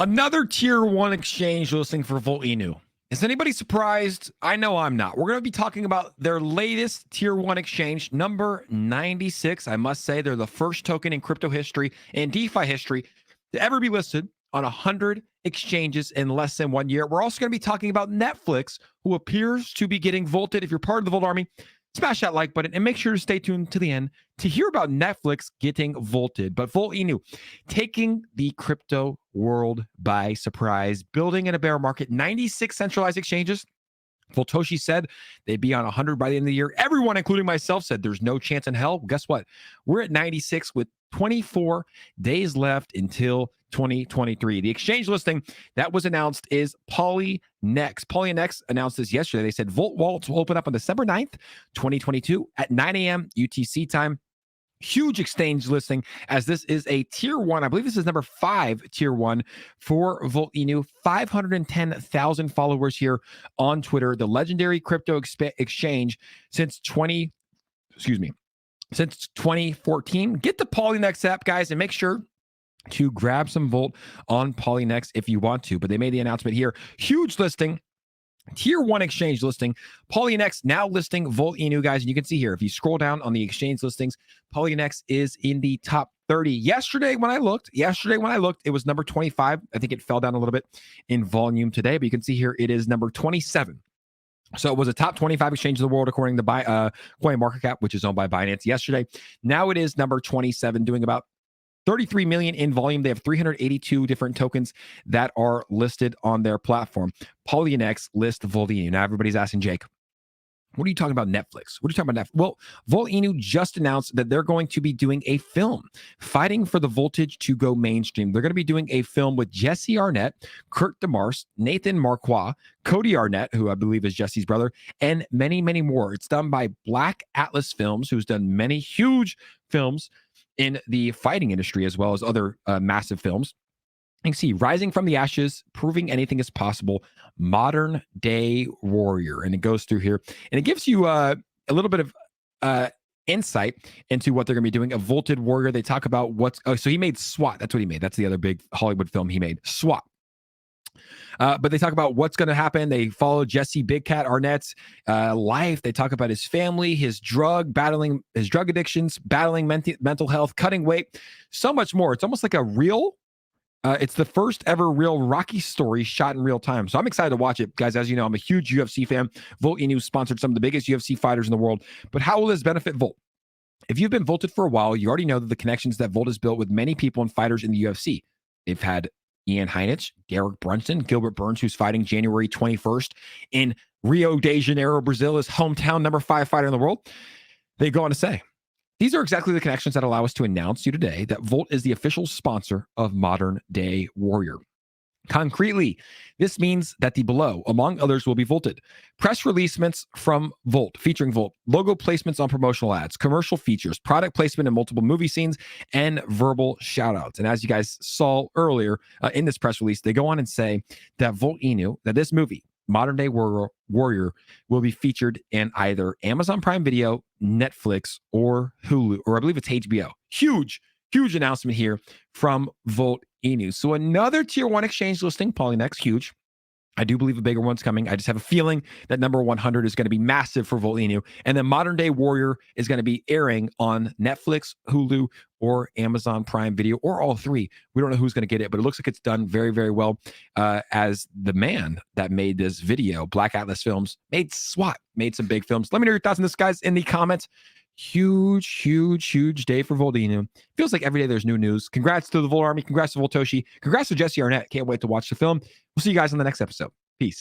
Another tier one exchange listing for VOLTED. Is anybody surprised? I know I'm not. We're going to be talking about their latest tier one exchange, number 96. I must say, they're the first token in crypto history and DeFi history to ever be listed on 100 exchanges in less than 1 year. We're also going to be talking about Netflix, who appears to be getting vaulted. If you're part of the Volt Army, smash that like button and make sure to stay tuned to the end to hear about Netflix getting vaulted. But VOLTED, taking the crypto world by surprise, building in a bear market, 96 centralized exchanges. VOLTOSHI said they'd be on 100 by the end of the year. Everyone, including myself, said there's no chance in hell. Guess what? We're at 96 with 24 days left until 2023. The exchange listing that was announced is Poloniex. Poloniex announced this yesterday. They said Volt wallets will open up on December 9th, 2022 at 9 a.m. UTC time. Huge exchange listing, as this is a tier one. I believe this is number 5 tier one for VOLTED. 510,000 followers here on Twitter. The legendary crypto exchange since 2014. Get the Poloniex app, guys, and make sure to grab some Volt on Poloniex if you want to. But they made the announcement here. Huge listing. Tier one exchange listing. Poloniex now listing VOLTED, guys. And you can see here, if you scroll down on the exchange listings, Poloniex is in the top 30. Yesterday when I looked, it was number 25. I think it fell down a little bit in volume today, but you can see here it is number 27. So it was a top 25 exchange in the world according to CoinMarketCap, which is owned by Binance yesterday. Now it is number 27, doing about 33 million in volume. They have 382 different tokens that are listed on their platform. Poloniex list VOLTED. Now everybody's asking, Jake, what are you talking about Netflix? What are you talking about Netflix? Well, VOLTED just announced that they're going to be doing a film fighting for the voltage to go mainstream. They're going to be doing a film with Jesse Arnett, Kurt DeMarce, Nathan Marquardt, Cody Arnett, who I believe is Jesse's brother, and many, many more. It's done by Black Atlas Films, who's done many huge films in the fighting industry, as well as other massive films. You can see Rising from the Ashes, Proving Anything is Possible, Modern Day Warrior. And it goes through here. And it gives you a little bit of insight into what they're going to be doing. A Vaulted Warrior. They talk about so he made SWAT. That's what he made. That's the other big Hollywood film he made, SWAT. But they talk about what's going to happen. They follow Jesse Big Cat Arnett's life. They talk about his family, his drug addictions, battling mental health, cutting weight, so much more. It's almost like a real, it's the first ever real Rocky story shot in real time. So I'm excited to watch it. Guys, as you know, I'm a huge UFC fan. VOLTED sponsored some of the biggest UFC fighters in the world. But how will this benefit Volt? If you've been Volted for a while, you already know that the connections that Volt has built with many people and fighters in the UFC. They've had Ian Heinisch, Derek Brunson, Gilbert Burns, who's fighting January 21st in Rio de Janeiro, Brazil, his hometown, number 5 fighter in the world. They go on to say, these are exactly the connections that allow us to announce to you today that Volt is the official sponsor of Modern Day Warrior. Concretely, this means that the below, among others, will be Volted. Press releasements from Volt, featuring Volt, logo placements on promotional ads, commercial features, product placement in multiple movie scenes, and verbal shoutouts. And as you guys saw earlier in this press release, they go on and say that VOLTED, that this movie, Modern Day Warrior, will be featured in either Amazon Prime Video, Netflix, or Hulu, or I believe it's HBO. Huge announcement here from VOLTED. So another tier one exchange listing, Poloniex, huge. I do believe a bigger one's coming. I just have a feeling that number 100 is going to be massive for VOLTED. And then Modern Day Warrior is going to be airing on Netflix, Hulu, or Amazon Prime Video, or all three. We don't know who's going to get it, but it looks like it's done very, very well. As the man that made this video, Black Atlas Films, made SWAT, made some big films. Let me know your thoughts on this, guys, in the comments. Huge day for VOLTED. Feels like every day there's new news. Congrats to the Volt Army. Congrats to VOLTOSHI. Congrats to Jesse Arnett. Can't wait to watch the film. We'll see you guys on the next episode. Peace.